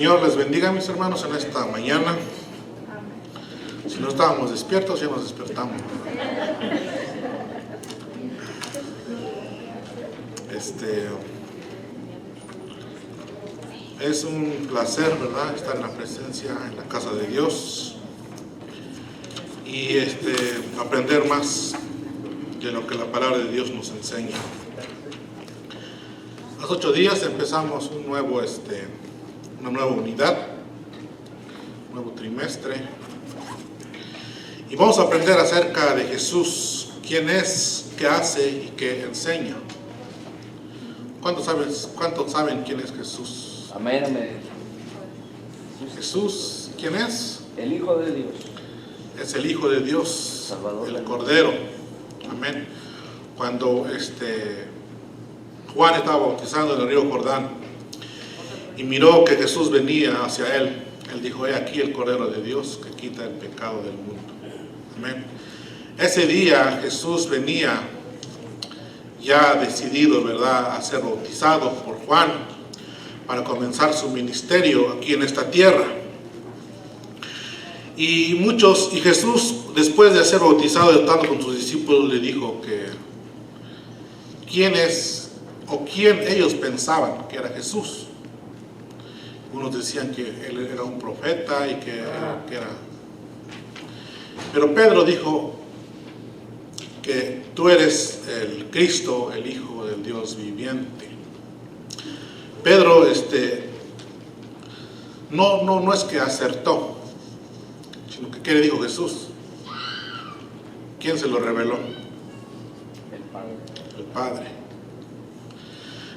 Señor les bendiga, mis hermanos, en esta mañana. Si no estábamos despiertos, ya nos despertamos. Es un placer, ¿verdad?, estar en la presencia, en la casa de Dios y aprender más de lo que la palabra de Dios nos enseña. Hace 8 días empezamos una nueva unidad, un nuevo trimestre, y vamos a aprender acerca de Jesús, quién es, qué hace y qué enseña. ¿Cuántos saben quién es Jesús? Amén, amén. Jesús, ¿quién es? El Hijo de Dios. Es el Hijo de Dios, Salvador. El Cordero. Amén. Cuando Juan estaba bautizando en el río Jordán y miró que Jesús venía hacia él, él dijo: he aquí el Cordero de Dios que quita el pecado del mundo. Amén. Ese día Jesús venía ya decidido, ¿verdad?, a ser bautizado por Juan para comenzar su ministerio aquí en esta tierra. Y Jesús, después de ser bautizado y estando con sus discípulos, le dijo que quién ellos pensaban que era Jesús. Unos decían que él era un profeta y que era... Pero Pedro dijo que tú eres el Cristo, el Hijo del Dios viviente. Pedro no es que acertó, sino que ¿qué le dijo Jesús? ¿Quién se lo reveló? El Padre.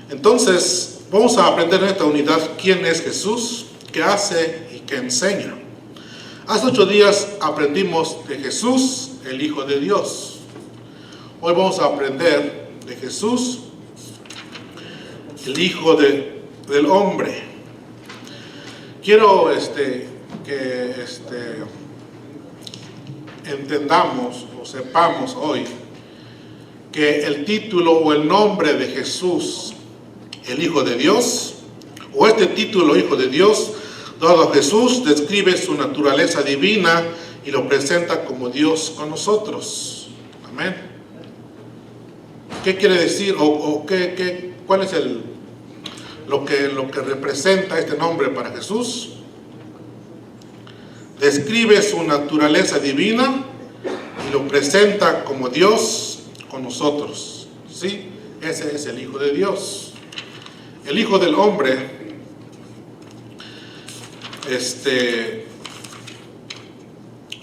Entonces, vamos a aprender en esta unidad quién es Jesús, qué hace y qué enseña. Hace 8 días aprendimos de Jesús, el Hijo de Dios. Hoy vamos a aprender de Jesús, el Hijo del Hombre. Quiero que entendamos o sepamos hoy que el título o el nombre de Jesús, el Hijo de Dios, o este título, Hijo de Dios, dado a Jesús, describe su naturaleza divina y lo presenta como Dios con nosotros. Amén. ¿Qué quiere decir cuál es lo que representa este nombre para Jesús? Describe su naturaleza divina y lo presenta como Dios con nosotros. ¿Sí? Ese es el Hijo de Dios. El Hijo del Hombre,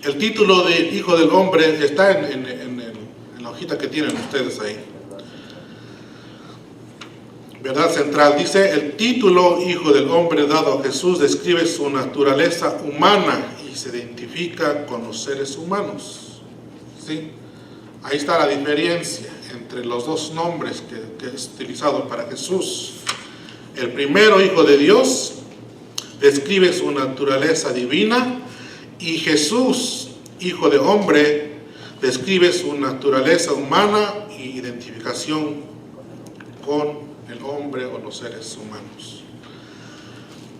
el título de Hijo del Hombre está en la hojita que tienen ustedes ahí. Verdad central, dice: el título Hijo del Hombre dado a Jesús describe su naturaleza humana y se identifica con los seres humanos. ¿Sí? Ahí está la diferencia entre los dos nombres que es utilizado para Jesús. El primero, Hijo de Dios, describe su naturaleza divina, y Jesús, Hijo de Hombre, describe su naturaleza humana y identificación con el hombre o los seres humanos.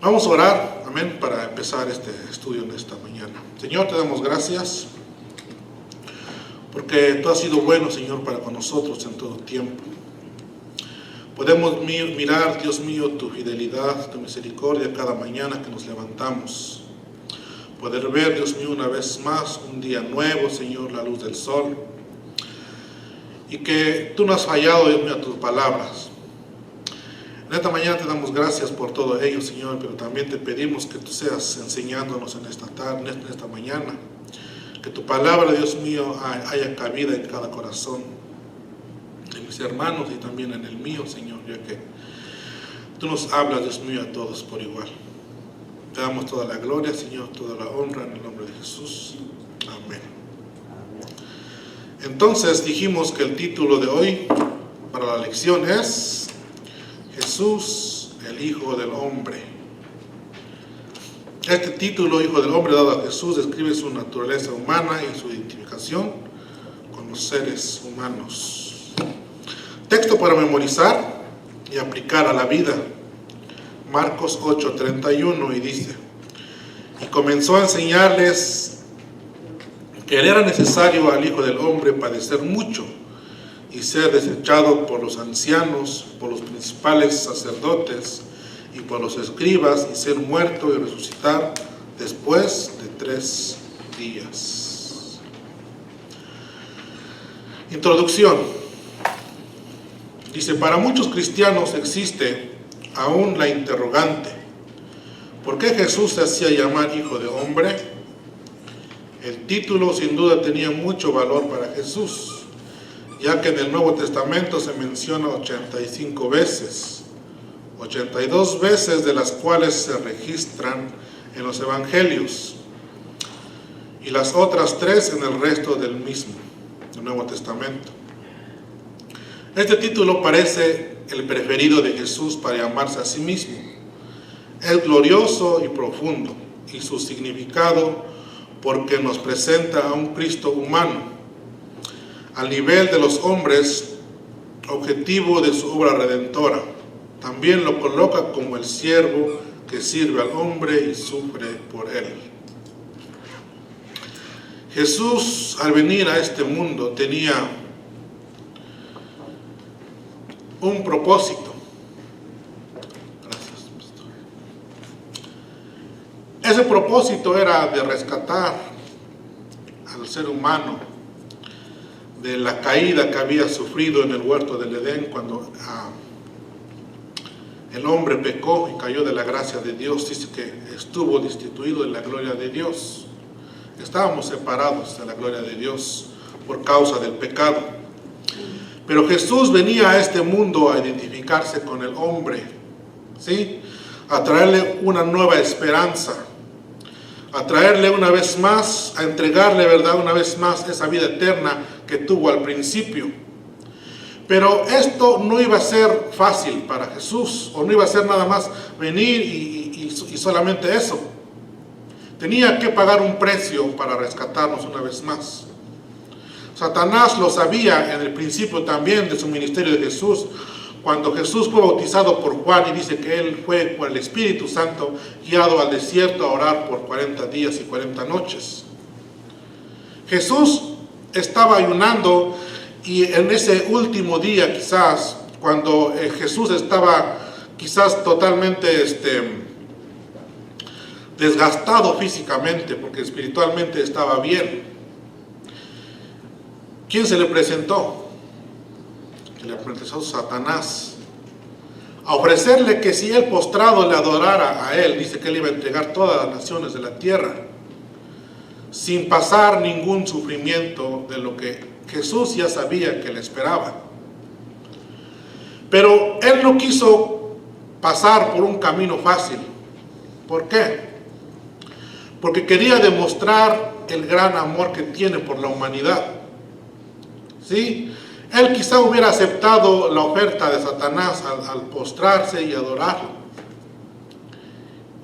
Vamos a orar, amén, para empezar este estudio en esta mañana. Señor, te damos gracias porque tú has sido bueno, Señor, para con nosotros en todo tiempo. Podemos mirar, Dios mío, tu fidelidad, tu misericordia cada mañana que nos levantamos. Poder ver, Dios mío, una vez más, un día nuevo, Señor, la luz del sol. Y que tú no has fallado, Dios mío, a tus palabras. En esta mañana te damos gracias por todo ello, Señor, pero también te pedimos que tú seas enseñándonos en esta tarde, en esta mañana. Que tu palabra, Dios mío, haya cabida en cada corazón de mis hermanos y también en el mío, Señor, ya que tú nos hablas, Dios mío, a todos por igual. Te damos toda la gloria, Señor, toda la honra en el nombre de Jesús. Amén. Entonces dijimos que el título de hoy para la lección es Jesús, el Hijo del Hombre. Este título, Hijo del Hombre, dado a Jesús, describe su naturaleza humana y su identificación con los seres humanos. Texto para memorizar y aplicar a la vida. Marcos 8:31, y dice: y comenzó a enseñarles que era necesario al Hijo del Hombre padecer mucho y ser desechado por los ancianos, por los principales sacerdotes y por los escribas, y ser muerto y resucitar después de 3 días. Introducción. Dice: para muchos cristianos existe aún la interrogante: ¿por qué Jesús se hacía llamar Hijo de Hombre? El título sin duda tenía mucho valor para Jesús, ya que en el Nuevo Testamento se menciona 85 veces, 82 veces de las cuales se registran en los Evangelios, y las otras 3 en el resto del mismo, del Nuevo Testamento. Este título parece el preferido de Jesús para llamarse a sí mismo. Es glorioso y profundo, y su significado porque nos presenta a un Cristo humano, al nivel de los hombres, objetivo de su obra redentora. También lo coloca como el siervo que sirve al hombre y sufre por él. Jesús, al venir a este mundo, tenía un propósito. Ese propósito era de rescatar al ser humano de la caída que había sufrido en el huerto del Edén cuando el hombre pecó y cayó de la gracia de Dios. Dice que estuvo destituido de la gloria de Dios. Estábamos separados de la gloria de Dios por causa del pecado. Pero Jesús venía a este mundo a identificarse con el hombre, ¿sí? A traerle una nueva esperanza, a traerle una vez más, a entregarle, ¿verdad?, una vez más esa vida eterna que tuvo al principio. Pero esto no iba a ser fácil para Jesús, o no iba a ser nada más venir y solamente eso. Tenía que pagar un precio para rescatarnos una vez más. Satanás lo sabía en el principio también de su ministerio de Jesús, cuando Jesús fue bautizado por Juan, y dice que él fue por el Espíritu Santo guiado al desierto a orar por 40 días y 40 noches. Jesús estaba ayunando, y en ese último día quizás, cuando Jesús estaba quizás totalmente desgastado físicamente, porque espiritualmente estaba bien, ¿quién se le presentó? Que le presentó Satanás, a ofrecerle que si él postrado le adorara a él, dice que él iba a entregar todas las naciones de la tierra, sin pasar ningún sufrimiento de lo que Jesús ya sabía que le esperaba. Pero él no quiso pasar por un camino fácil. ¿Por qué? Porque quería demostrar el gran amor que tiene por la humanidad. ¿Sí? Él quizá hubiera aceptado la oferta de Satanás al postrarse y adorarlo.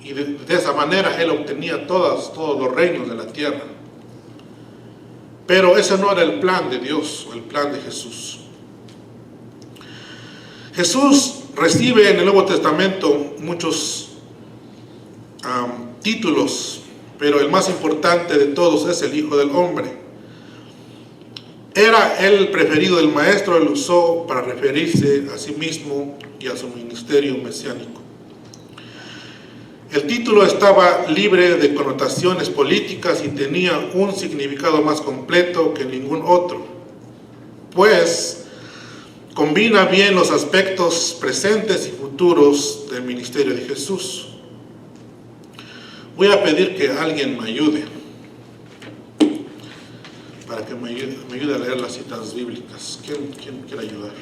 Y de esa manera él obtenía todos los reinos de la tierra. Pero ese no era el plan de Dios, o el plan de Jesús. Jesús recibe en el Nuevo Testamento muchos títulos, pero el más importante de todos es el Hijo del Hombre. Era el preferido del Maestro, él usó para referirse a sí mismo y a su ministerio mesiánico. El título estaba libre de connotaciones políticas y tenía un significado más completo que ningún otro, pues combina bien los aspectos presentes y futuros del ministerio de Jesús. Voy a pedir que alguien me ayude, para que me ayude a leer las citas bíblicas. ¿Quién quiere ayudar?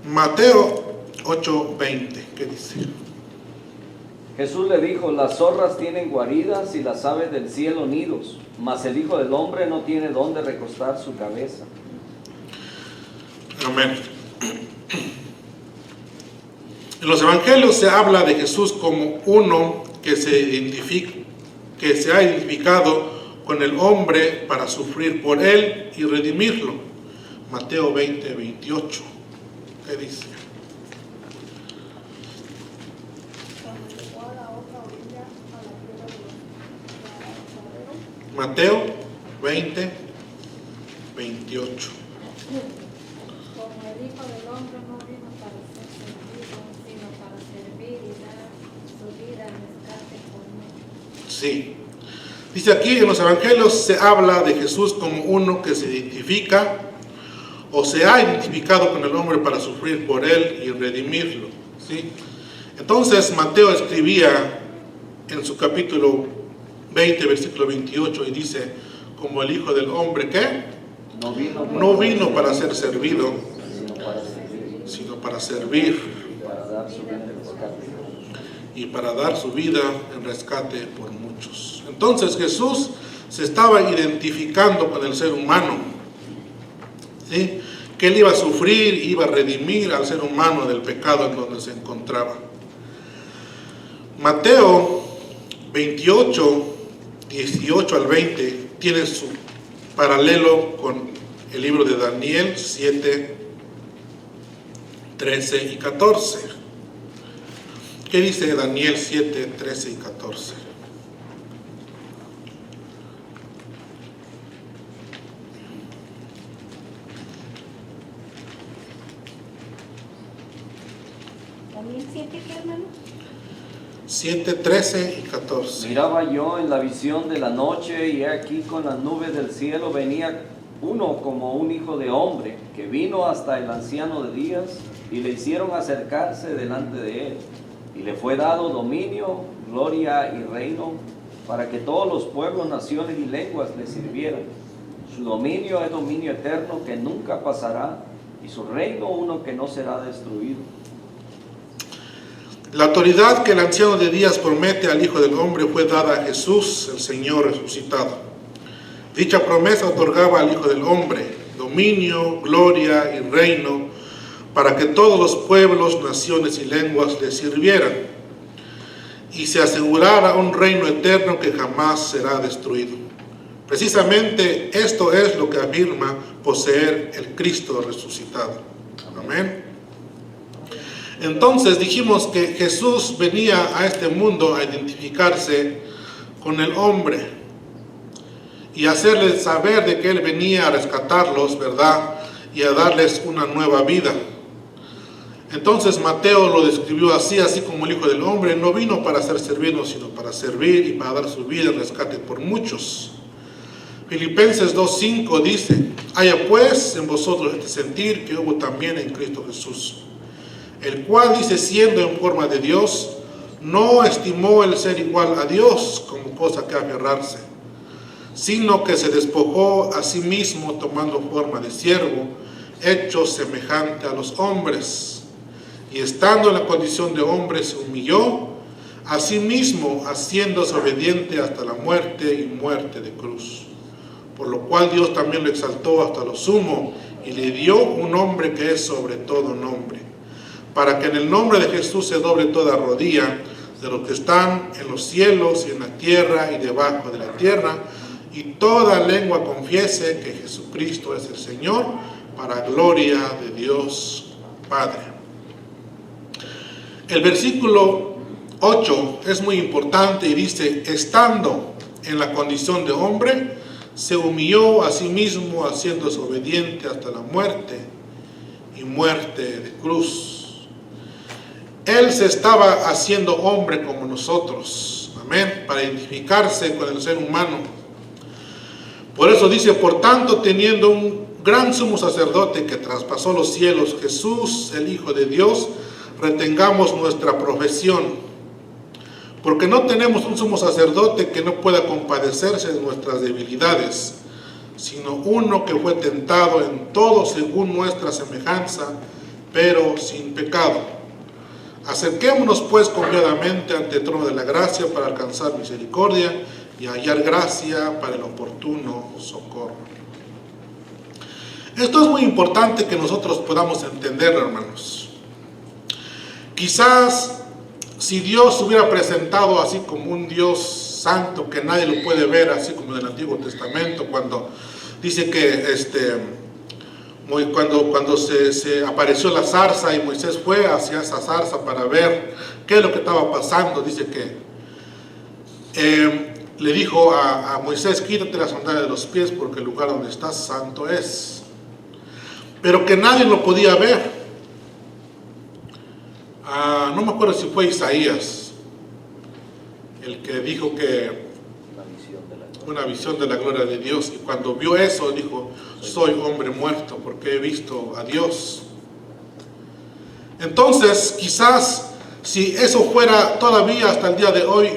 Mateo 8:20, ¿qué dice? Jesús le dijo: las zorras tienen guaridas y las aves del cielo nidos, mas el Hijo del Hombre no tiene dónde recostar su cabeza. Amén. En los evangelios se habla de Jesús como uno que se ha identificado con el hombre para sufrir por él y redimirlo. Mateo 20:28. ¿Qué dice? Mateo 20, 28. Como el Hijo del Hombre no vino para ser servido, sino para servir y dar su vida en rescate por muchos. Sí. Dice aquí en los evangelios se habla de Jesús como uno que se identifica o se ha identificado con el hombre para sufrir por él y redimirlo. ¿Sí? Entonces Mateo escribía en su capítulo 20, versículo 28 y dice, como el Hijo del Hombre, ¿qué? No vino para ser servido, sino para servir y para dar su vida en rescate por muchos. Entonces Jesús se estaba identificando con el ser humano, ¿sí? Que él iba a sufrir, iba a redimir al ser humano del pecado en donde se encontraba. Mateo 28, 18 al 20 tiene su paralelo con el libro de Daniel 7, 13 y 14. ¿Qué dice Daniel 7, 13 y 14? ¿También 7 qué, hermano? 7, 13 y 14. Miraba yo en la visión de la noche, y he aquí con las nubes del cielo venía uno como un hijo de hombre, que vino hasta el anciano de días, y le hicieron acercarse delante de él. Y le fue dado dominio, gloria y reino, para que todos los pueblos, naciones y lenguas le sirvieran. Su dominio es dominio eterno que nunca pasará, y su reino uno que no será destruido. La autoridad que el anciano de días promete al Hijo del Hombre fue dada a Jesús, el Señor resucitado. Dicha promesa otorgaba al Hijo del Hombre dominio, gloria y reino para que todos los pueblos, naciones y lenguas le sirvieran y se asegurara un reino eterno que jamás será destruido. Precisamente esto es lo que afirma poseer el Cristo resucitado. Amén. Entonces dijimos que Jesús venía a este mundo a identificarse con el hombre y hacerles saber de que Él venía a rescatarlos, ¿verdad? Y a darles una nueva vida. Entonces Mateo lo describió así como el Hijo del Hombre no vino para ser servido, sino para servir y para dar su vida en rescate por muchos. Filipenses 2:5 dice, haya pues en vosotros este sentir que hubo también en Cristo Jesús, el cual, dice, siendo en forma de Dios, no estimó el ser igual a Dios como cosa que aferrarse, sino que se despojó a sí mismo tomando forma de siervo, hecho semejante a los hombres, y estando en la condición de hombre se humilló a sí mismo, haciéndose obediente hasta la muerte y muerte de cruz. Por lo cual Dios también lo exaltó hasta lo sumo y le dio un nombre que es sobre todo nombre, para que en el nombre de Jesús se doble toda rodilla de los que están en los cielos y en la tierra y debajo de la tierra, y toda lengua confiese que Jesucristo es el Señor, para gloria de Dios Padre. El versículo 8 es muy importante y dice, estando en la condición de hombre, se humilló a sí mismo, haciéndose obediente hasta la muerte y muerte de cruz. Él se estaba haciendo hombre como nosotros, amén, para identificarse con el ser humano. Por eso dice, por tanto, teniendo un gran sumo sacerdote que traspasó los cielos, Jesús, el Hijo de Dios, retengamos nuestra profesión. Porque no tenemos un sumo sacerdote que no pueda compadecerse de nuestras debilidades, sino uno que fue tentado en todo según nuestra semejanza, pero sin pecado. Acerquémonos pues confiadamente ante el trono de la gracia para alcanzar misericordia y hallar gracia para el oportuno socorro. Esto es muy importante que nosotros podamos entenderlo, hermanos. Quizás si Dios se hubiera presentado así como un Dios santo que nadie lo puede ver, así como en el Antiguo Testamento, cuando dice que cuando se apareció la zarza y Moisés fue hacia esa zarza para ver qué es lo que estaba pasando, dice que le dijo a Moisés: quítate las sandalias de los pies porque el lugar donde estás santo es. Pero que nadie lo podía ver. No me acuerdo si fue Isaías el que dijo que una visión de la gloria de Dios, y cuando vio eso dijo: soy hombre muerto porque he visto a Dios. Entonces quizás si eso fuera todavía hasta el día de hoy,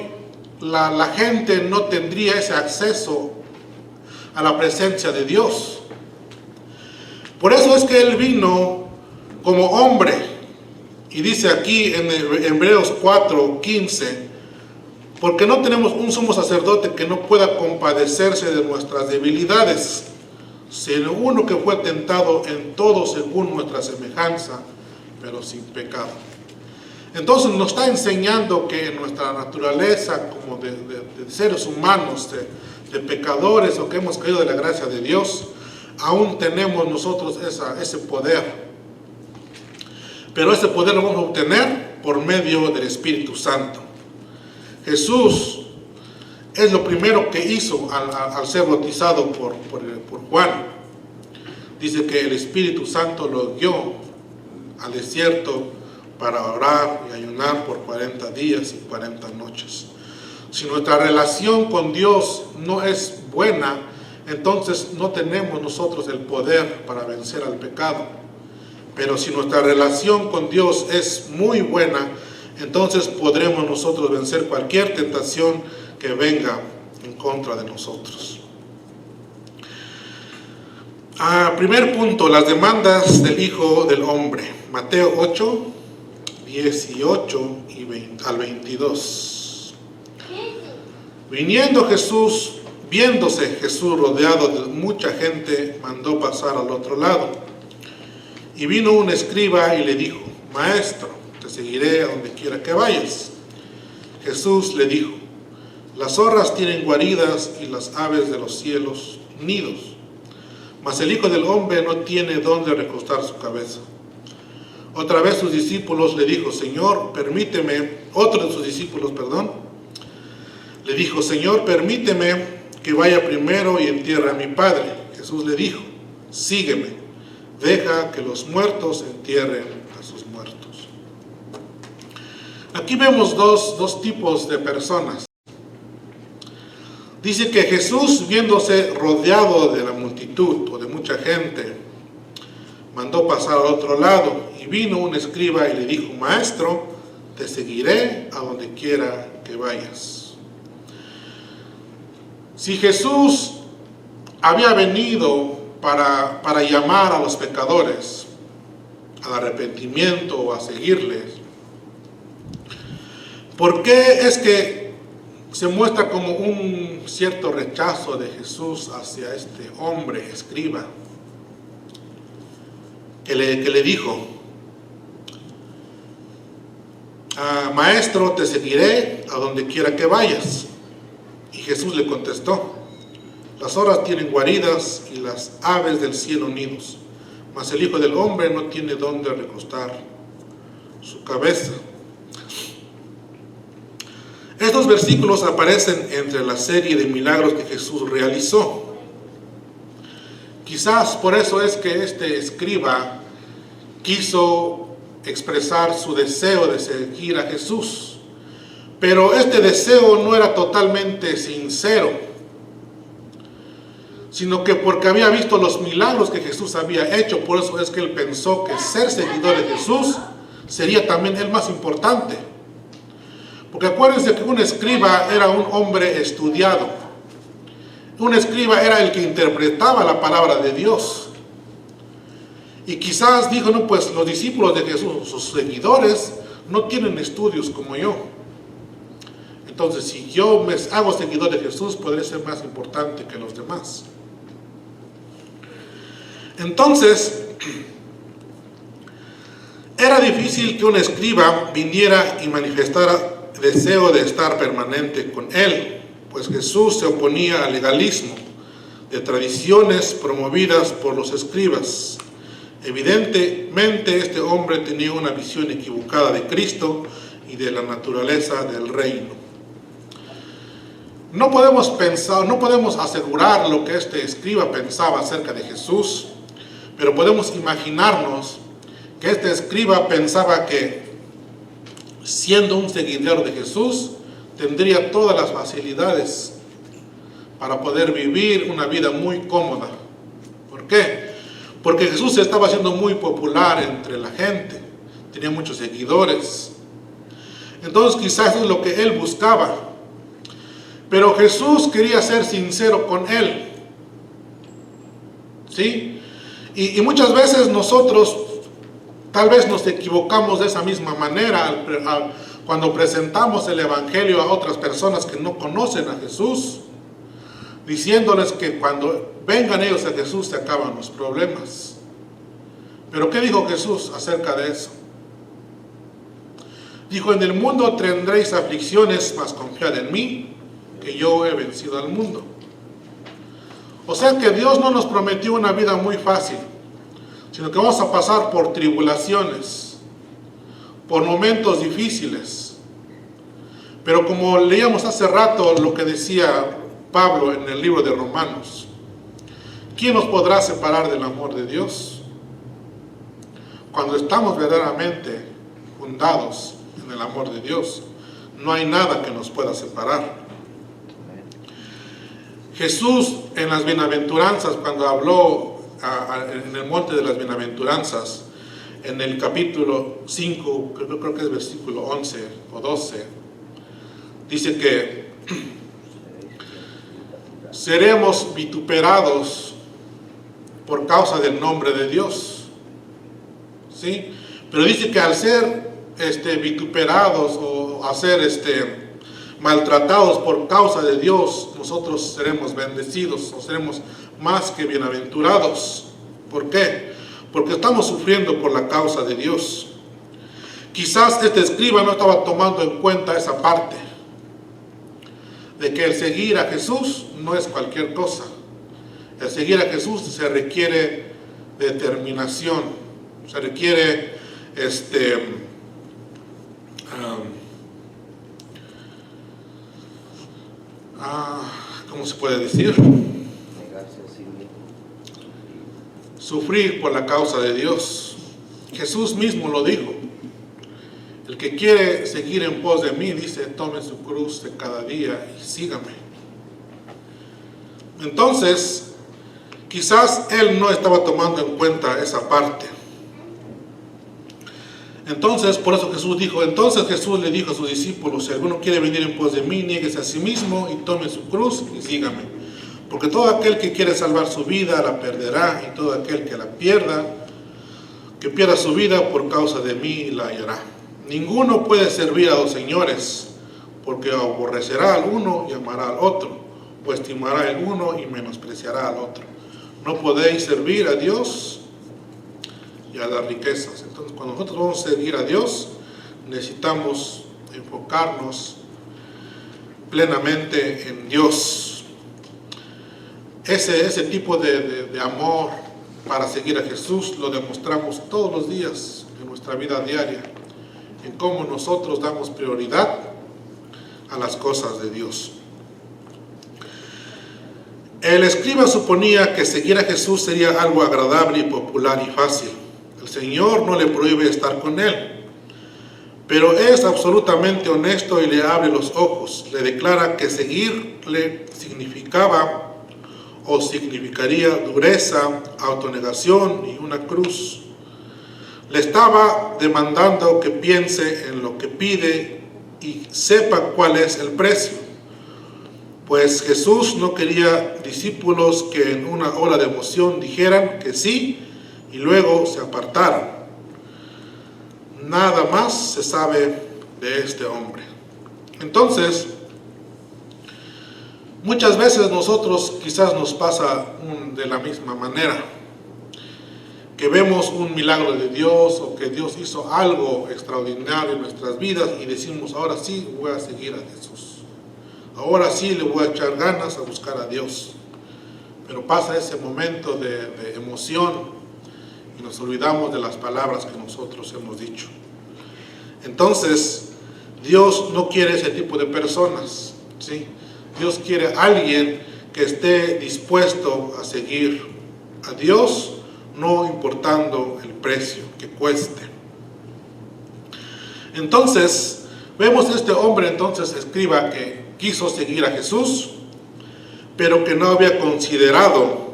la gente no tendría ese acceso a la presencia de Dios. Por eso es que Él vino como hombre. Y dice aquí en Hebreos 4:15, porque no tenemos un sumo sacerdote que no pueda compadecerse de nuestras debilidades, sino uno que fue tentado en todo según nuestra semejanza, pero sin pecado. Entonces nos está enseñando que en nuestra naturaleza como de seres humanos, de pecadores, o que hemos caído de la gracia de Dios, aún tenemos nosotros ese poder. Pero ese poder lo vamos a obtener por medio del Espíritu Santo. Jesús es lo primero que hizo al ser bautizado por Juan. Dice que el Espíritu Santo lo guió al desierto para orar y ayunar por 40 días y 40 noches. Si nuestra relación con Dios no es buena, entonces no tenemos nosotros el poder para vencer al pecado. Pero si nuestra relación con Dios es muy buena, entonces podremos nosotros vencer cualquier tentación que venga en contra de nosotros. Primer punto, las demandas del Hijo del Hombre. Mateo 8, 18 al 22. Viéndose Jesús rodeado de mucha gente, mandó pasar al otro lado. Y vino un escriba y le dijo: Maestro, te seguiré a donde quiera que vayas. Jesús le dijo: las zorras tienen guaridas y las aves de los cielos nidos, mas el Hijo del Hombre no tiene dónde recostar su cabeza. Otra vez sus discípulos le dijo: Señor, otro de sus discípulos, le dijo: Señor, permíteme que vaya primero y entierre a mi Padre. Jesús le dijo: sígueme. Deja que los muertos entierren a sus muertos. Aquí vemos dos tipos de personas. Dice que Jesús, viéndose rodeado de la multitud o de mucha gente, mandó pasar al otro lado, y vino un escriba y le dijo: Maestro, te seguiré a donde quiera que vayas. Si Jesús había venido para llamar a los pecadores al arrepentimiento o a seguirles, ¿por qué es que se muestra como un cierto rechazo de Jesús hacia este hombre escriba que le dijo: Maestro, te seguiré a donde quiera que vayas? Y Jesús le contestó: las zorras tienen guaridas y las aves del cielo nidos, mas el Hijo del Hombre no tiene dónde recostar su cabeza. Estos versículos aparecen entre la serie de milagros que Jesús realizó. Quizás por eso es que este escriba quiso expresar su deseo de seguir a Jesús, pero este deseo no era totalmente sincero, sino que porque había visto los milagros que Jesús había hecho. Por eso es que él pensó que ser seguidor de Jesús sería también el más importante. Porque acuérdense que un escriba era un hombre estudiado. Un escriba era el que interpretaba la palabra de Dios. Y quizás dijo: no, pues los discípulos de Jesús, sus seguidores, no tienen estudios como yo. Entonces, si yo me hago seguidor de Jesús, podré ser más importante que los demás. Entonces, era difícil que un escriba viniera y manifestara deseo de estar permanente con él, pues Jesús se oponía al legalismo de tradiciones promovidas por los escribas. Evidentemente, este hombre tenía una visión equivocada de Cristo y de la naturaleza del reino. No podemos pensar, no podemos asegurar lo que este escriba pensaba acerca de Jesús, pero podemos imaginarnos que este escriba pensaba que, siendo un seguidor de Jesús, tendría todas las facilidades para poder vivir una vida muy cómoda. ¿Por qué? Porque Jesús estaba siendo muy popular entre la gente, tenía muchos seguidores. Entonces quizás eso es lo que él buscaba. Pero Jesús quería ser sincero con él. ¿Sí? Y muchas veces nosotros tal vez nos equivocamos de esa misma manera cuando presentamos el Evangelio a otras personas que no conocen a Jesús, diciéndoles que cuando vengan ellos a Jesús se acaban los problemas. Pero ¿qué dijo Jesús acerca de eso? Dijo: en el mundo tendréis aflicciones, mas confiad en mí, que yo he vencido al mundo. O sea que Dios no nos prometió una vida muy fácil, sino que vamos a pasar por tribulaciones, por momentos difíciles. Pero como leíamos hace rato lo que decía Pablo en el libro de Romanos, ¿quién nos podrá separar del amor de Dios? Cuando estamos verdaderamente fundados en el amor de Dios, no hay nada que nos pueda separar. Jesús en las bienaventuranzas, cuando habló en el monte de las bienaventuranzas, en el capítulo 5, creo que es versículo 11 o 12, dice que seremos vituperados por causa del nombre de Dios, ¿sí? Pero dice que al ser vituperados o a ser maltratados por causa de Dios, nosotros seremos bendecidos o seremos más que bienaventurados. ¿Por qué? Porque estamos sufriendo por la causa de Dios. Quizás este escriba no estaba tomando en cuenta esa parte, de que el seguir a Jesús no es cualquier cosa. El seguir a Jesús se requiere determinación, se requiere ¿cómo se puede decir? Negarse a sí mismo. Sufrir por la causa de Dios. Jesús mismo lo dijo: el que quiere seguir en pos de mí, dice, tome su cruz de cada día y sígame. Entonces, quizás él no estaba tomando en cuenta esa parte. Entonces, por eso Jesús le dijo a sus discípulos: si alguno quiere venir en pos de mí, niéguese a sí mismo y tome su cruz y sígame. Porque todo aquel que quiere salvar su vida la perderá, y todo aquel que la pierda, que pierda su vida por causa de mí, la hallará. Ninguno puede servir a dos señores, porque aborrecerá al uno y amará al otro, o estimará el uno y menospreciará al otro. No podéis servir a Dios y a las riquezas. Entonces, cuando nosotros vamos a seguir a Dios, necesitamos enfocarnos plenamente en Dios. Ese tipo de amor para seguir a Jesús lo demostramos todos los días en nuestra vida diaria, en cómo nosotros damos prioridad a las cosas de Dios. El escriba suponía que seguir a Jesús sería algo agradable y popular y fácil. El Señor no le prohíbe estar con él, pero es absolutamente honesto y le abre los ojos. Le declara que seguirle significaría dureza, autonegación y una cruz. Le estaba demandando que piense en lo que pide y sepa cuál es el precio. Pues Jesús no quería discípulos que en una ola de emoción dijeran que sí y luego se apartaran. Nada más se sabe de este hombre. Entonces, muchas veces nosotros quizás nos pasa de la misma manera, que vemos un milagro de Dios o que Dios hizo algo extraordinario en nuestras vidas y decimos: ahora sí voy a seguir a Jesús, ahora sí le voy a echar ganas a buscar a Dios. Pero pasa ese momento de emoción y nos olvidamos de las palabras que nosotros hemos dicho. Entonces, Dios no quiere ese tipo de personas, ¿sí? Dios quiere a alguien que esté dispuesto a seguir a Dios, no importando el precio que cueste. Entonces, vemos este hombre, entonces, escriba, que quiso seguir a Jesús, pero que no había considerado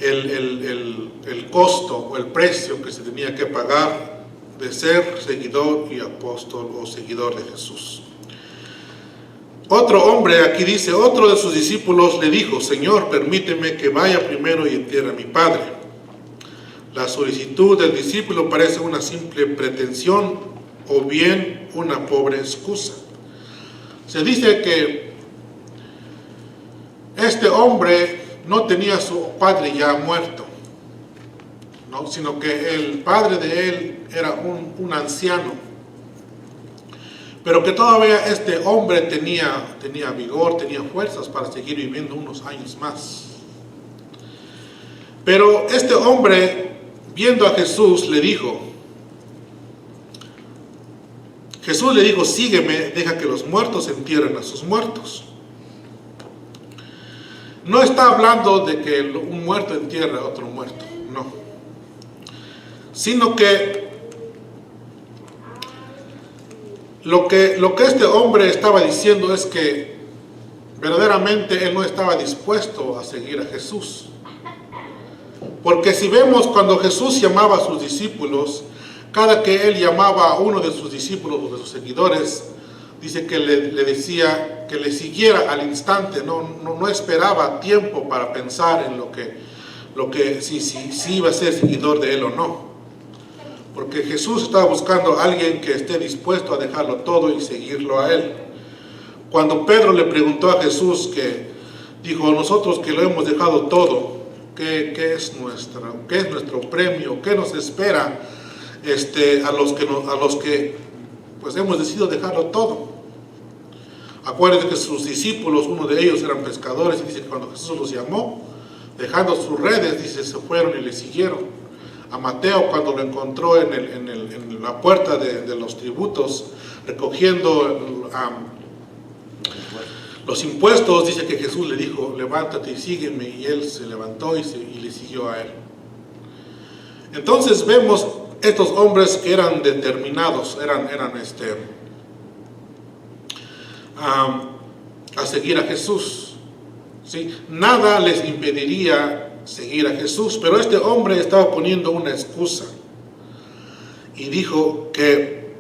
el costo o el precio que se tenía que pagar de ser seguidor y apóstol o seguidor de Jesús. Otro hombre, aquí dice, otro de sus discípulos le dijo: Señor, permíteme que vaya primero y entierre a mi padre. La solicitud del discípulo parece una simple pretensión o bien una pobre excusa. Se dice que este hombre no tenía a su padre ya muerto, ¿no? Sino que el padre de él era un anciano, pero que todavía este hombre tenía vigor, tenía fuerzas para seguir viviendo unos años más. Pero este hombre, viendo a Jesús, le dijo, sígueme, deja que los muertos entierren a sus muertos. No está hablando de que un muerto entierre a otro muerto, no. Sino que lo que este hombre estaba diciendo es que verdaderamente él no estaba dispuesto a seguir a Jesús. Porque si vemos cuando Jesús llamaba a sus discípulos, cada que él llamaba a uno de sus discípulos o de sus seguidores, dice que le decía que le siguiera al instante, no esperaba tiempo para pensar en lo que si iba a ser seguidor de él o no. Porque Jesús estaba buscando a alguien que esté dispuesto a dejarlo todo y seguirlo a él. Cuando Pedro le preguntó a Jesús, que dijo: nosotros que lo hemos dejado todo, ¿qué es nuestro premio? ¿Qué nos espera a los que pues hemos decidido dejarlo todo? Acuérdense que sus discípulos, uno de ellos eran pescadores, y dice que cuando Jesús los llamó, dejando sus redes, dice, se fueron y le siguieron. A Mateo, cuando lo encontró en la puerta de los tributos, recogiendo los impuestos, dice que Jesús le dijo: levántate y sígueme, y él se levantó y le siguió a él. Entonces vemos estos hombres que eran determinados, eran a seguir a Jesús, ¿sí? Nada les impediría seguir a Jesús, pero este hombre estaba poniendo una excusa y dijo que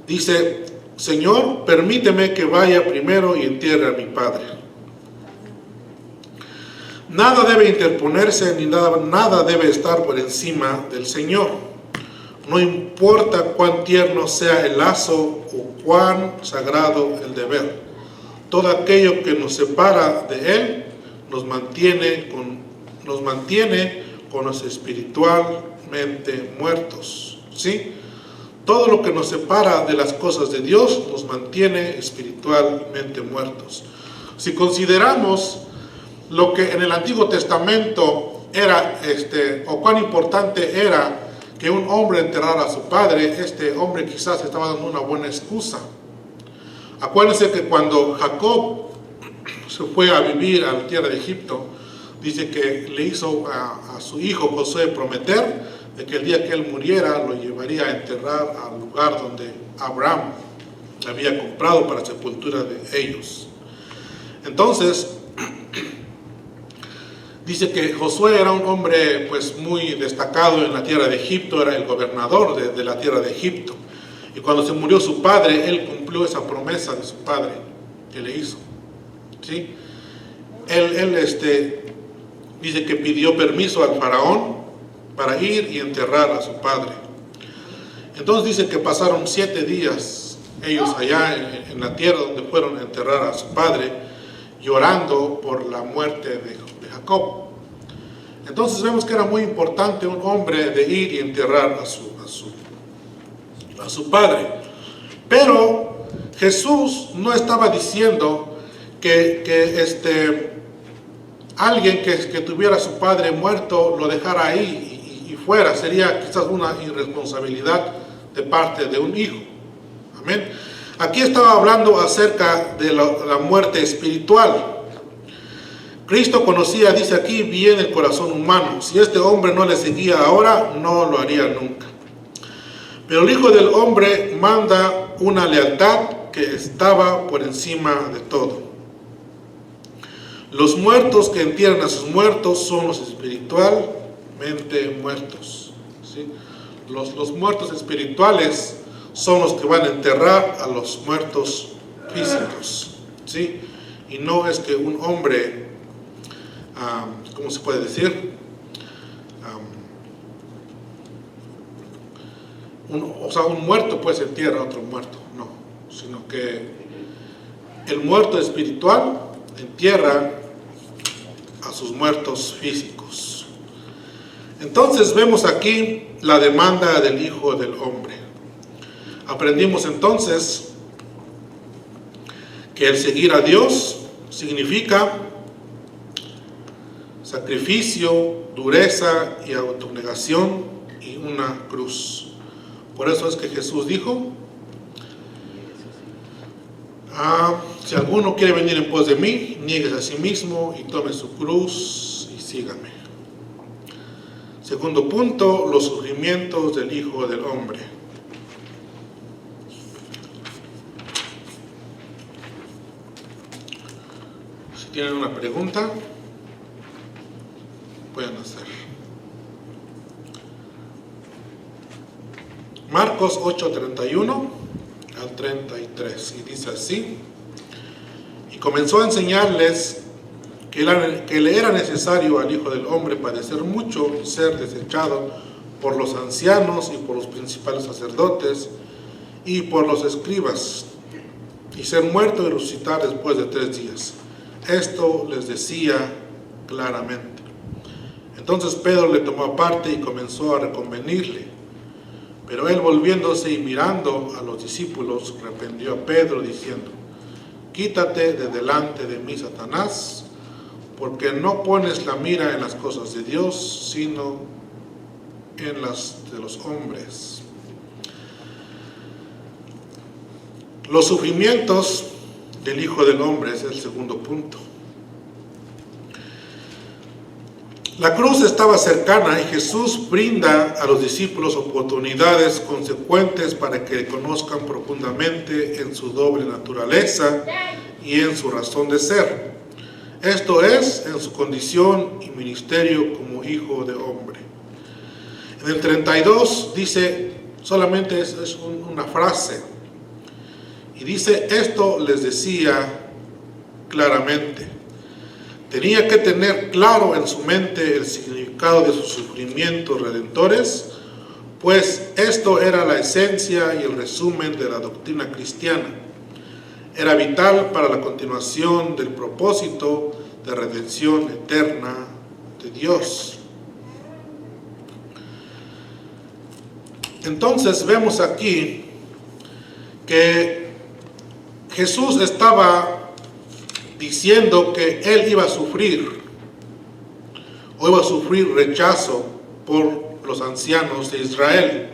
dice: Señor, permíteme que vaya primero y entierre a mi padre. Nada debe interponerse ni nada debe estar por encima del Señor. No importa cuán tierno sea el lazo o cuán sagrado el deber. Todo aquello que nos separa de Él nos mantiene con los espiritualmente muertos, ¿sí? Todo lo que nos separa de las cosas de Dios nos mantiene espiritualmente muertos. Si consideramos lo que en el Antiguo Testamento era, o cuán importante era que un hombre enterrara a su padre, este hombre quizás estaba dando una buena excusa. Acuérdense que cuando Jacob se fue a vivir a la tierra de Egipto, dice que le hizo a su hijo José prometer de que el día que él muriera lo llevaría a enterrar al lugar donde Abraham había comprado para sepultura de ellos. Entonces, dice que Josué era un hombre pues muy destacado en la tierra de Egipto, era el gobernador de la tierra de Egipto. Y cuando se murió su padre, él cumplió esa promesa de su padre que le hizo, ¿sí? Él dice que pidió permiso al faraón para ir y enterrar a su padre. Entonces dice que pasaron 7 días ellos allá en la tierra donde fueron a enterrar a su padre, llorando por la muerte de Jacob. Entonces vemos que era muy importante un hombre de ir y enterrar a su padre. Pero Jesús no estaba diciendo que alguien que tuviera a su padre muerto lo dejara ahí y fuera. Sería quizás una irresponsabilidad de parte de un hijo. Amén. Aquí estaba hablando acerca de la muerte espiritual. Cristo conocía, dice aquí, bien el corazón humano. Si este hombre no le seguía ahora, no lo haría nunca. Pero el Hijo del Hombre manda una lealtad que estaba por encima de todo. Los muertos que entierran a sus muertos son los espiritualmente muertos, ¿sí? Los muertos espirituales son los que van a enterrar a los muertos físicos, ¿sí? Y no es que un hombre, ¿cómo se puede decir? Un muerto pues entierra a otro muerto, no, sino que el muerto espiritual entierra a sus muertos físicos. Entonces vemos aquí la demanda del Hijo del Hombre. Aprendimos entonces que el seguir a Dios significa sacrificio, dureza y autonegación y una cruz. Por eso es que Jesús dijo, si alguno quiere venir en pos de mí, nieguese a sí mismo y tome su cruz y sígame. Segundo punto, los sufrimientos del Hijo del Hombre. Si tienen una pregunta, pueden hacer. Marcos 8:31 al 33, y dice así: y comenzó a enseñarles que le era necesario al Hijo del Hombre padecer mucho y ser desechado por los ancianos y por los principales sacerdotes y por los escribas, y ser muerto y resucitar después de 3 días. Esto les decía claramente. Entonces Pedro le tomó aparte y comenzó a reconvenirle. Pero él, volviéndose y mirando a los discípulos, reprendió a Pedro diciendo: quítate de delante de mí, Satanás, porque no pones la mira en las cosas de Dios, sino en las de los hombres. Los sufrimientos del Hijo del Hombre es el segundo punto. La cruz estaba cercana y Jesús brinda a los discípulos oportunidades consecuentes para que conozcan profundamente en su doble naturaleza y en su razón de ser. Esto es, en su condición y ministerio como Hijo de Hombre. En el 32 dice, solamente es una frase, y dice: esto les decía claramente. Tenía que tener claro en su mente el significado de sus sufrimientos redentores, pues esto era la esencia y el resumen de la doctrina cristiana. Era vital para la continuación del propósito de redención eterna de Dios. Entonces vemos aquí que Jesús estaba diciendo que él iba a sufrir rechazo por los ancianos de Israel.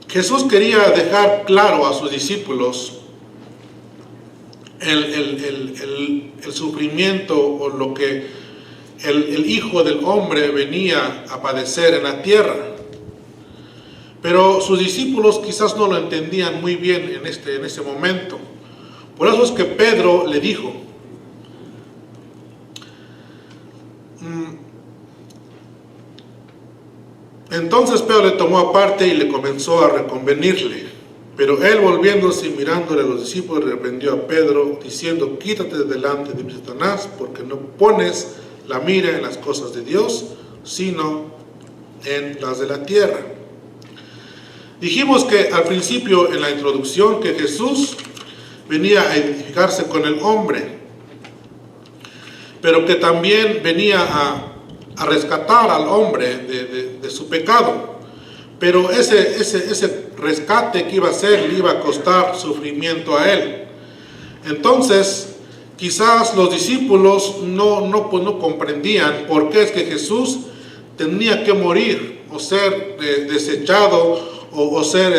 Jesús quería dejar claro a sus discípulos el sufrimiento o lo que el Hijo del Hombre venía a padecer en la tierra. Pero sus discípulos quizás no lo entendían muy bien en ese momento. Por eso es que Pedro le dijo: entonces Pedro le tomó aparte y le comenzó a reconvenirle. Pero él, volviéndose y mirándole a los discípulos, reprendió a Pedro diciendo: quítate de delante de mí, Satanás, porque no pones la mira en las cosas de Dios, sino en las de la tierra. Dijimos que al principio, en la introducción, que Jesús venía a identificarse con el hombre, pero que también venía a rescatar al hombre de su pecado. Pero ese rescate que iba a hacer le iba a costar sufrimiento a él. Entonces, quizás los discípulos no comprendían por qué es que Jesús tenía que morir o ser desechado o ser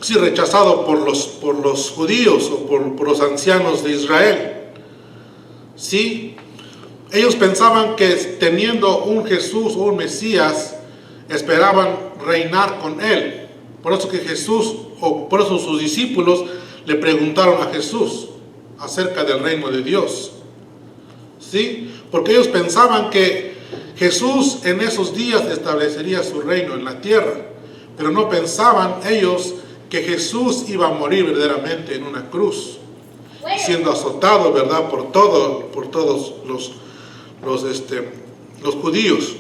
sí, rechazado por los judíos o por los ancianos de Israel. ¿Sí? Ellos pensaban que teniendo un Jesús o un Mesías, esperaban reinar con él. Por eso por eso sus discípulos le preguntaron a Jesús acerca del reino de Dios. ¿Sí? Porque ellos pensaban que Jesús en esos días establecería su reino en la tierra, pero no pensaban ellos que Jesús iba a morir verdaderamente en una cruz, siendo azotado, ¿verdad?, por todos los judíos.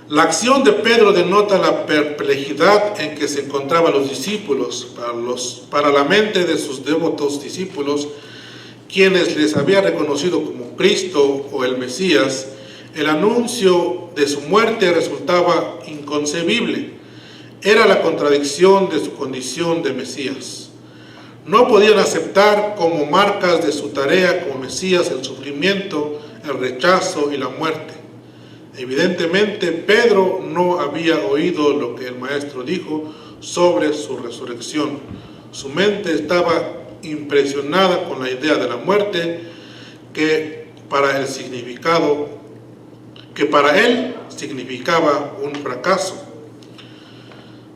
La acción de Pedro denota la perplejidad en que se encontraban los discípulos. Para la mente de sus devotos discípulos, quienes les había reconocido como Cristo o el Mesías, el anuncio de su muerte resultaba inconcebible. Era la contradicción de su condición de Mesías. No podían aceptar como marcas de su tarea como Mesías el sufrimiento, el rechazo y la muerte. Evidentemente, Pedro no había oído lo que el Maestro dijo sobre su resurrección. Su mente estaba impresionada con la idea de la muerte, que para él significaba un fracaso.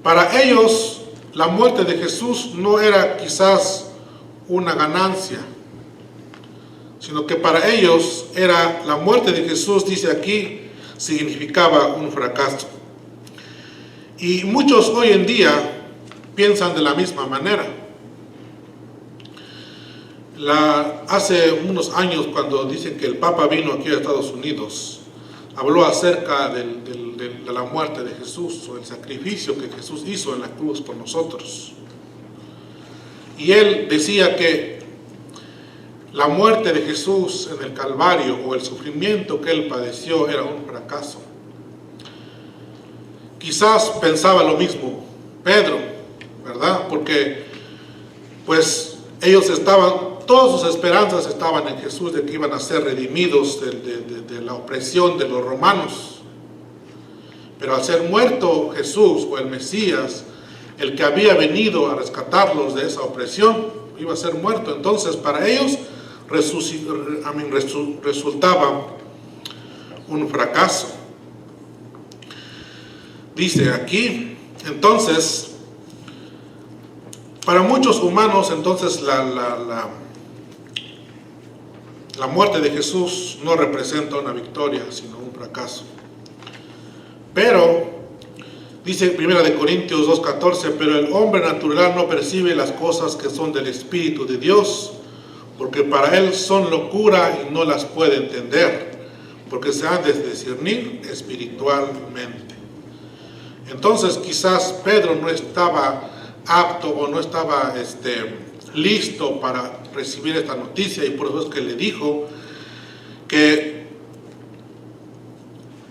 Para ellos, la muerte de Jesús no era quizás una ganancia, sino que para ellos era la muerte de Jesús, dice aquí, significaba un fracaso. Y muchos hoy en día piensan de la misma manera. Hace unos años, cuando dicen que el Papa vino aquí a Estados Unidos, habló acerca de la muerte de Jesús, o el sacrificio que Jesús hizo en la cruz por nosotros. Y él decía que la muerte de Jesús en el Calvario, o el sufrimiento que él padeció, era un fracaso. Quizás pensaba lo mismo Pedro, ¿verdad? Porque pues todas sus esperanzas estaban en Jesús, de que iban a ser redimidos de la opresión de los romanos. Pero al ser muerto Jesús, o el Mesías, el que había venido a rescatarlos de esa opresión, iba a ser muerto. Entonces para ellos resultaba un fracaso. Dice aquí, entonces, para muchos humanos, entonces la muerte de Jesús no representa una victoria, sino un fracaso. Pero, dice 1 Corintios 2:14, pero el hombre natural no percibe las cosas que son del Espíritu de Dios, porque para él son locura y no las puede entender, porque se han de discernir espiritualmente. Entonces quizás Pedro no estaba apto, o no estaba listo para recibir esta noticia, y por eso es que le dijo que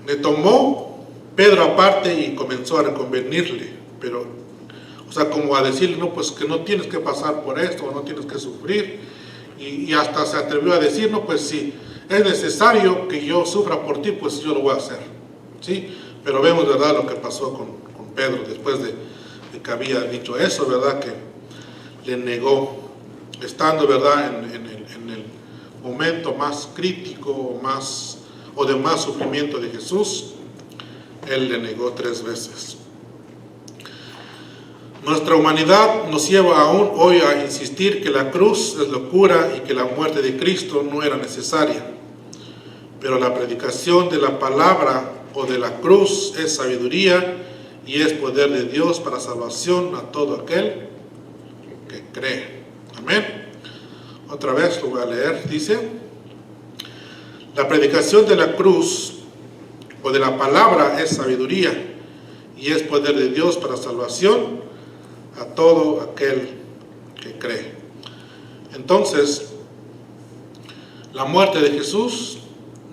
le tomó Pedro aparte y comenzó a reconvenirle, pero, o sea, como a decirle, no, pues que no tienes que pasar por esto, o no tienes que sufrir, y hasta se atrevió a decir, no, pues si es necesario que yo sufra por ti, pues yo lo voy a hacer, ¿sí? Pero vemos, ¿verdad?, lo que pasó con Pedro después de que había dicho eso, ¿verdad?, que le negó, estando, ¿verdad?, en el momento más crítico o de más sufrimiento de Jesús, él le negó 3 veces. Nuestra humanidad nos lleva aún hoy a insistir que la cruz es locura y que la muerte de Cristo no era necesaria. Pero la predicación de la palabra o de la cruz es sabiduría y es poder de Dios para salvación a todo aquel que cree. Amén. Otra vez lo voy a leer. Dice: la predicación de la cruz o de la palabra es sabiduría y es poder de Dios para salvación a todo aquel que cree. Entonces, la muerte de Jesús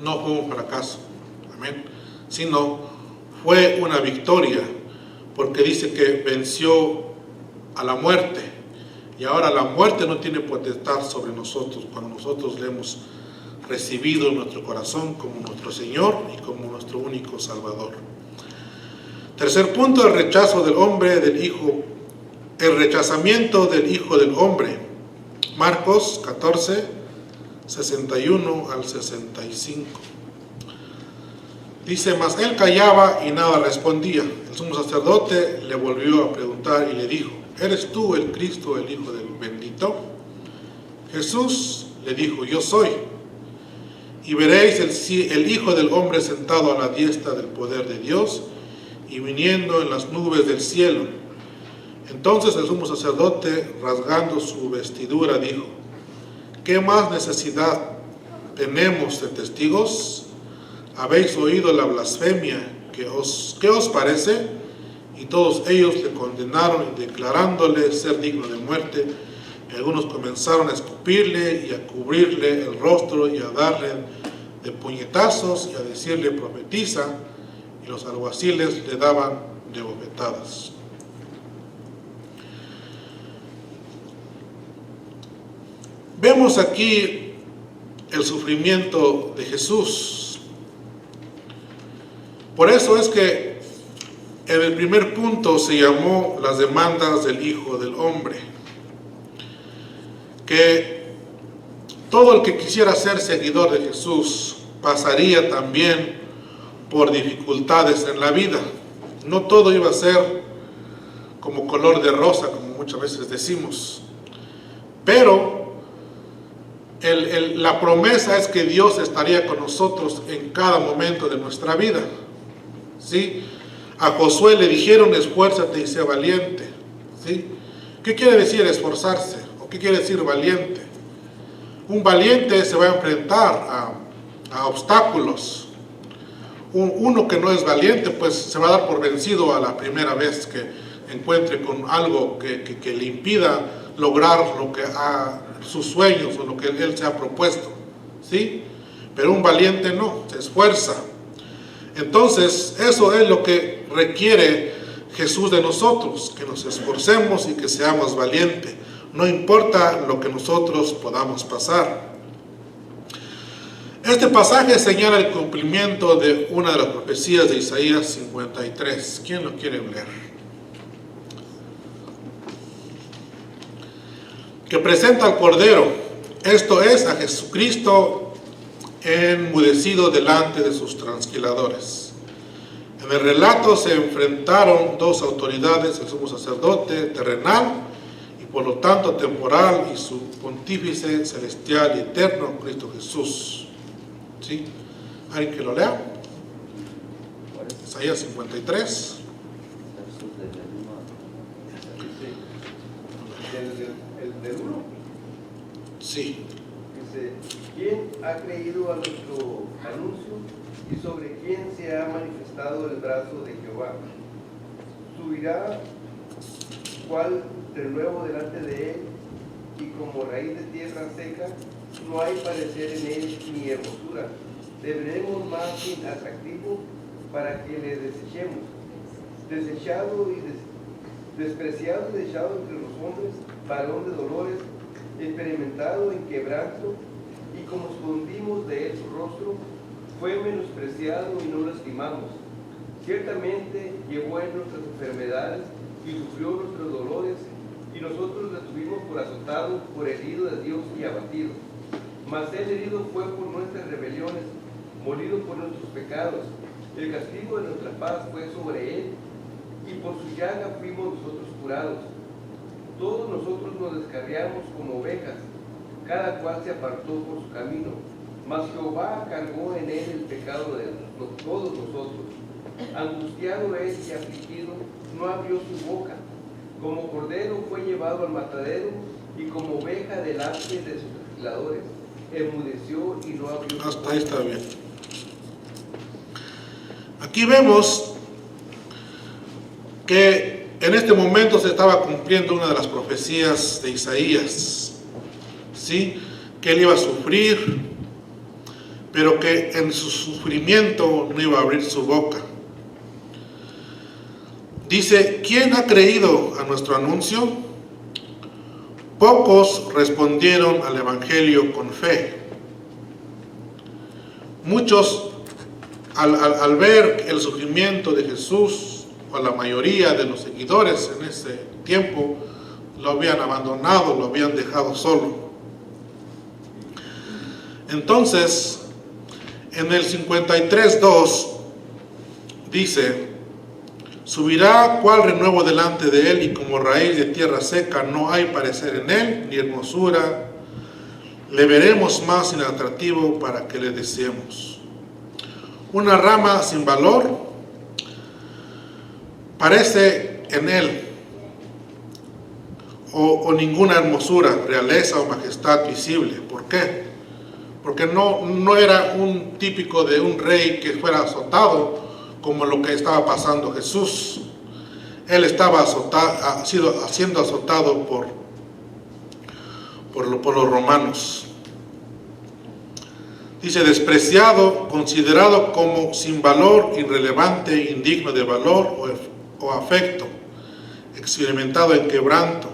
no fue un fracaso, amén, sino fue una victoria, porque dice que venció a la muerte, y ahora la muerte no tiene potestad sobre nosotros cuando nosotros le hemos recibido en nuestro corazón como nuestro Señor y como nuestro único Salvador. Tercer punto, el rechazo del hombre del Hijo, el rechazamiento del Hijo del Hombre. Marcos 14, 61 al 65. Dice, mas él callaba y nada respondía. El sumo sacerdote le volvió a preguntar y le dijo, ¿eres tú el Cristo, el Hijo del bendito? Jesús le dijo, yo soy. Y veréis el Hijo del Hombre sentado a la diestra del poder de Dios y viniendo en las nubes del cielo. Entonces el sumo sacerdote, rasgando su vestidura, dijo, ¿qué más necesidad tenemos de testigos? ¿Habéis oído la blasfemia? ¿Qué os parece? Y todos ellos le condenaron, declarándole ser digno de muerte. Y algunos comenzaron a escupirle y a cubrirle el rostro y a darle de puñetazos y a decirle profetiza. Y los alguaciles le daban de bofetadas. Vemos aquí el sufrimiento de Jesús. Por eso es que en el primer punto se llamó las demandas del Hijo del Hombre. Que todo el que quisiera ser seguidor de Jesús pasaría también por dificultades en la vida. No todo iba a ser como color de rosa, como muchas veces decimos. Pero la promesa es que Dios estaría con nosotros en cada momento de nuestra vida. ¿Sí? A Josué le dijeron, esfuérzate y sea valiente. ¿Sí? ¿Qué quiere decir esforzarse? ¿O qué quiere decir valiente? Un valiente se va a enfrentar a obstáculos. Uno que no es valiente, pues se va a dar por vencido a la primera vez que encuentre con algo que le impida lograr lo que sus sueños o lo que él se ha propuesto. ¿Sí? Pero un valiente no, se esfuerza. Entonces, eso es lo que requiere Jesús de nosotros, que nos esforcemos y que seamos valientes, no importa lo que nosotros podamos pasar. Este pasaje señala el cumplimiento de una de las profecías de Isaías 53. ¿Quién lo quiere leer? Que presenta al Cordero, esto es, a Jesucristo enmudecido delante de sus transquiladores. En el relato se enfrentaron dos autoridades, el sumo sacerdote terrenal y por lo tanto temporal, y su pontífice celestial y eterno, Cristo Jesús. ¿Sí? ¿Alguien que lo lea? Isaías 53. El del 1. Sí. Dice, ¿quién ha creído a nuestro anuncio y sobre quién se ha manifestado el brazo de Jehová? Subirá cual de nuevo delante de él, y como raíz de tierra seca, no hay parecer en él ni hermosura. Le veremos más inatractivo para que le desechemos. Desechado y despreciado y dejado entre los hombres, varón de dolores, experimentado en quebranto, y como escondimos de él su rostro, fue menospreciado y no lo estimamos. Ciertamente llevó en nuestras enfermedades y sufrió nuestros dolores, y nosotros le tuvimos por azotado, por herido de Dios y abatido. Mas él herido fue por nuestras rebeliones, molido por nuestros pecados. El castigo de nuestra paz fue sobre él, y por su llaga fuimos nosotros curados. Todos nosotros nos descarriamos como ovejas, cada cual se apartó por su camino, mas Jehová cargó en él el pecado de todos nosotros. Angustiado él y afligido, no abrió su boca. Como cordero fue llevado al matadero, y como oveja delante de sus legisladores, enmudeció y no abrió su boca. Hasta ahí está bien. Aquí vemos que en este momento se estaba cumpliendo una de las profecías de Isaías, ¿sí? Que él iba a sufrir, pero que en su sufrimiento no iba a abrir su boca. Dice, ¿quién ha creído a nuestro anuncio? Pocos respondieron al Evangelio con fe. Muchos, al ver el sufrimiento de Jesús o la mayoría de los seguidores en ese tiempo, lo habían abandonado, lo habían dejado solo. Entonces, en el 53:2 dice: subirá cual renuevo delante de él, y como raíz de tierra seca no hay parecer en él, ni hermosura le veremos más sin atractivo para que le deseemos. Una rama sin valor parece en él, o ninguna hermosura, realeza o majestad visible. ¿Por qué? Porque no era un típico de un rey que fuera azotado como lo que estaba pasando Jesús. Él estaba siendo azotado por los romanos. Dice: despreciado, considerado como sin valor, irrelevante, indigno de valor o afecto, experimentado en quebranto.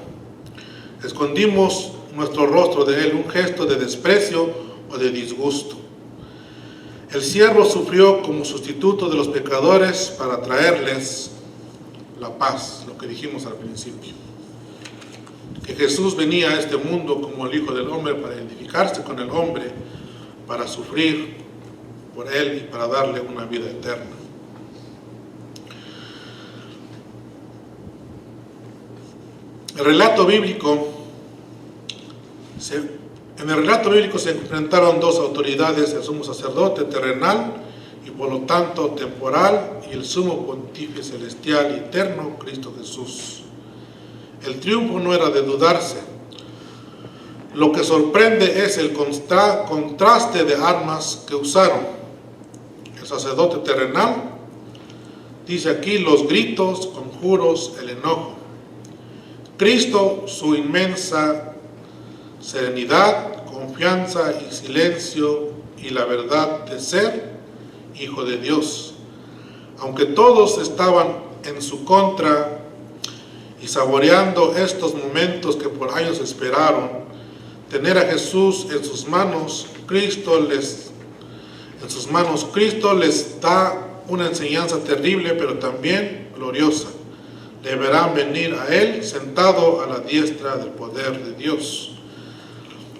Escondimos nuestro rostro de él, un gesto de desprecio o de disgusto. El siervo sufrió como sustituto de los pecadores para traerles la paz, lo que dijimos al principio. Que Jesús venía a este mundo como el Hijo del Hombre para identificarse con el hombre, para sufrir por él y para darle una vida eterna. En el relato bíblico se enfrentaron dos autoridades: el sumo sacerdote terrenal y por lo tanto temporal, y el sumo pontífice celestial y eterno, Cristo Jesús. El triunfo no era de dudarse. Lo que sorprende es el contraste de armas que usaron. El sacerdote terrenal, dice aquí, los gritos, conjuros, el enojo. Cristo, su inmensa serenidad, confianza y silencio, y la verdad de ser Hijo de Dios. Aunque todos estaban en su contra y saboreando estos momentos que por años esperaron, tener a Jesús en sus manos, Cristo les da una enseñanza terrible, pero también gloriosa. Le verán venir a Él sentado a la diestra del poder de Dios.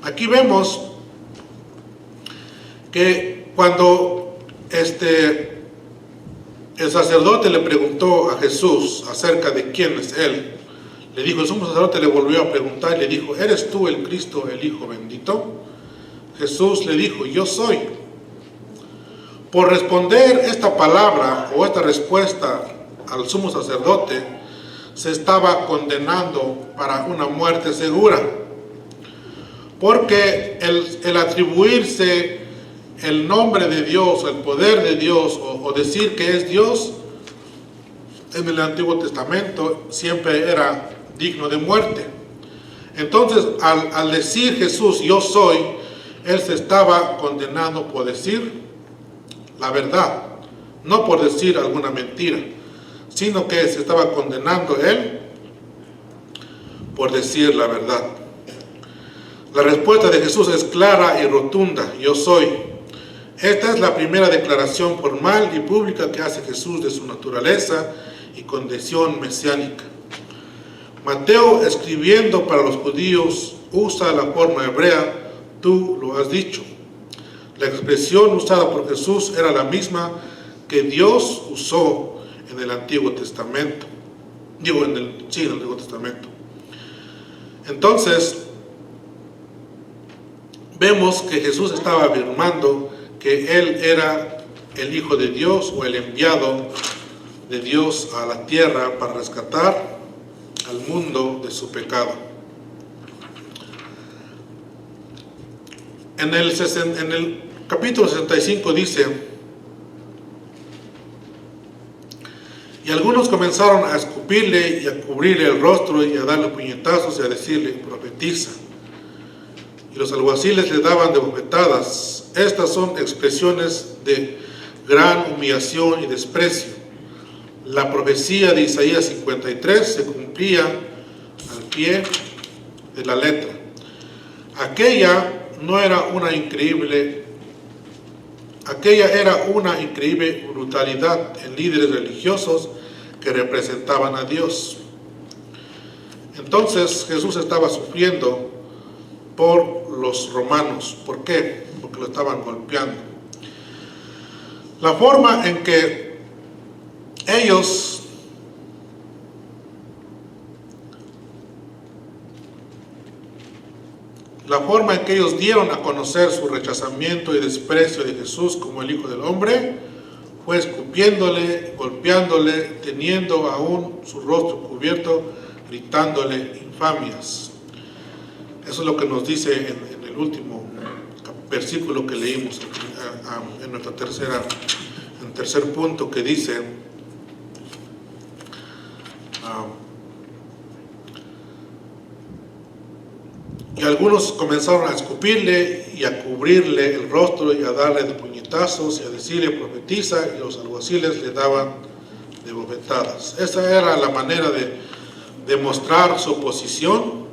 Aquí vemos que cuando el sacerdote le preguntó a Jesús acerca de quién es Él, le dijo, el sumo sacerdote le volvió a preguntar y le dijo: ¿eres tú el Cristo, el Hijo bendito? Jesús le dijo: yo soy. Por responder esta palabra o esta respuesta al sumo sacerdote, se estaba condenando para una muerte segura. Porque el atribuirse el nombre de Dios, el poder de Dios, o decir que es Dios, en el Antiguo Testamento siempre era digno de muerte. Entonces, al decir Jesús, yo soy, él se estaba condenando por decir la verdad, no por decir alguna mentira, sino que se estaba condenando él por decir la verdad. La respuesta de Jesús es clara y rotunda: yo soy. Esta es la primera declaración formal y pública que hace Jesús de su naturaleza y condición mesiánica. Mateo, escribiendo para los judíos, usa la forma hebrea tú lo has dicho. La expresión usada por Jesús era la misma que Dios usó en el Antiguo Testamento. En el Antiguo Testamento. Entonces, vemos que Jesús estaba afirmando que Él era el Hijo de Dios, o el enviado de Dios a la tierra para rescatar al mundo de su pecado. En el capítulo 65 dice: y algunos comenzaron a escupirle y a cubrirle el rostro y a darle puñetazos y a decirle: profetiza. Y los alguaciles le daban de bofetadas. Estas son expresiones de gran humillación y desprecio. La profecía de Isaías 53 se cumplía al pie de la letra. Aquella era una increíble brutalidad en líderes religiosos que representaban a Dios. Entonces Jesús estaba sufriendo por los romanos. ¿Por qué? Porque lo estaban golpeando. La forma en que ellos dieron a conocer su rechazamiento y desprecio de Jesús como el Hijo del Hombre fue escupiéndole, golpeándole, teniendo aún su rostro cubierto, gritándole infamias. Eso es lo que nos dice en el último versículo que leímos en nuestra tercer punto, que dice: y algunos comenzaron a escupirle y a cubrirle el rostro y a darle de puñetazos y a decirle profetiza, y los alguaciles le daban de bofetadas. Esa era la manera de demostrar su oposición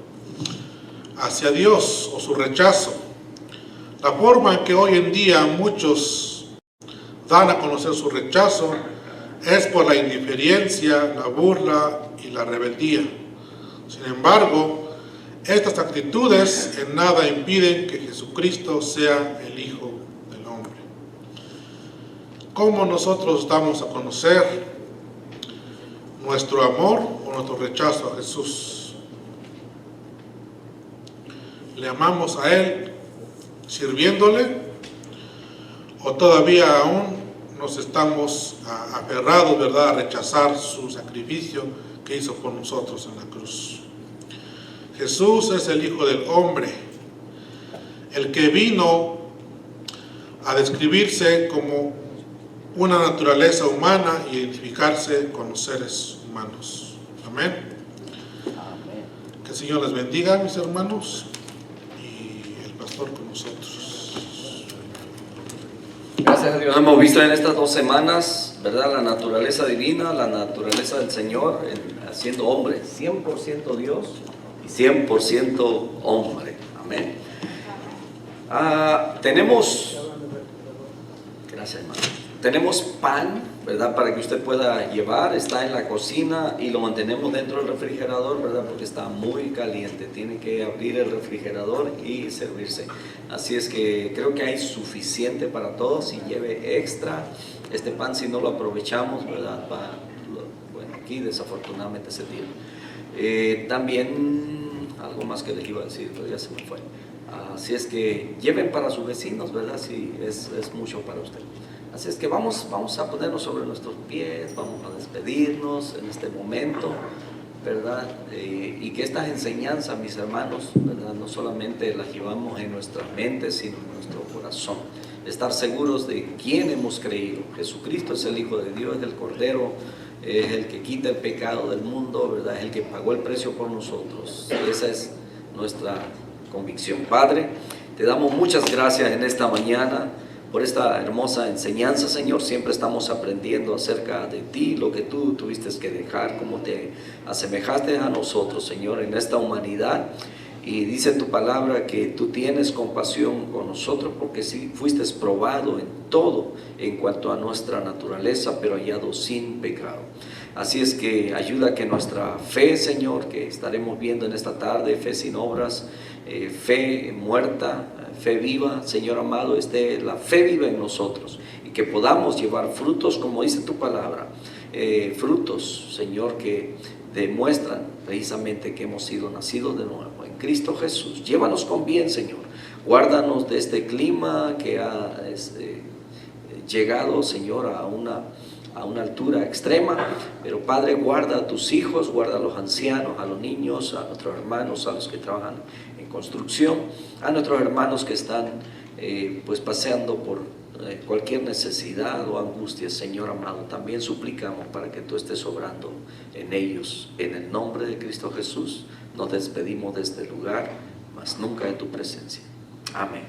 hacia Dios o su rechazo. La forma en que hoy en día muchos dan a conocer su rechazo es por la indiferencia, la burla y la rebeldía. Sin embargo, estas actitudes en nada impiden que Jesucristo sea el Hijo del Hombre. ¿Cómo nosotros damos a conocer nuestro amor o nuestro rechazo a Jesús? ¿Le amamos a Él sirviéndole? ¿O todavía aún nos estamos aferrados, ¿verdad?, a rechazar su sacrificio que hizo por nosotros en la cruz? Jesús es el Hijo del Hombre, el que vino a describirse como una naturaleza humana y identificarse con los seres humanos. Amén. Amén. Que el Señor les bendiga, mis hermanos, y el pastor con nosotros. Gracias a Dios. Hemos visto en estas 2 semanas, ¿verdad?, la naturaleza divina, la naturaleza del Señor, siendo hombre, 100% Dios y 100% hombre. Amén. Tenemos, gracias hermano, tenemos pan, ¿verdad?, para que usted pueda llevar. Está en la cocina y lo mantenemos dentro del refrigerador, ¿verdad?, porque está muy caliente. Tiene que abrir el refrigerador y servirse. Así es que creo que hay suficiente para todos. Y lleve extra este pan si no lo aprovechamos, ¿verdad? Bueno, aquí desafortunadamente se tira. También algo más que les iba a decir, pero ya se me fue. Así es que lleven para sus vecinos, ¿verdad? Si es mucho para usted. Así es que vamos a ponernos sobre nuestros pies, vamos a despedirnos en este momento, ¿verdad? Y que estas enseñanzas, mis hermanos, ¿verdad?, no solamente las llevamos en nuestra mente, sino en nuestro corazón. Estar seguros de quién hemos creído. Jesucristo es el Hijo de Dios, es el Cordero, es el que quita el pecado del mundo, ¿verdad?, es el que pagó el precio por nosotros. Esa es nuestra convicción. Padre, te damos muchas gracias en esta mañana por esta hermosa enseñanza, Señor. Siempre estamos aprendiendo acerca de ti, lo que tú tuviste que dejar, cómo te asemejaste a nosotros, Señor, en esta humanidad. Y dice tu palabra que tú tienes compasión con nosotros porque sí fuiste probado en todo en cuanto a nuestra naturaleza, pero hallado sin pecado. Así es que ayuda que nuestra fe, Señor, que estaremos viendo en esta tarde, fe sin obras, fe muerta, fe viva, Señor amado, esté la fe viva en nosotros y que podamos llevar frutos, como dice tu palabra, frutos, Señor, que demuestran precisamente que hemos sido nacidos de nuevo en Cristo Jesús. Llévanos con bien, Señor. Guárdanos de este clima que ha llegado, Señor, a una altura extrema, pero Padre, guarda a tus hijos, guarda a los ancianos, a los niños, a nuestros hermanos, a los que trabajan en construcción, a nuestros hermanos que están pues paseando por cualquier necesidad o angustia, Señor amado. También suplicamos para que tú estés obrando en ellos. En el nombre de Cristo Jesús nos despedimos de este lugar, mas nunca de tu presencia. Amén.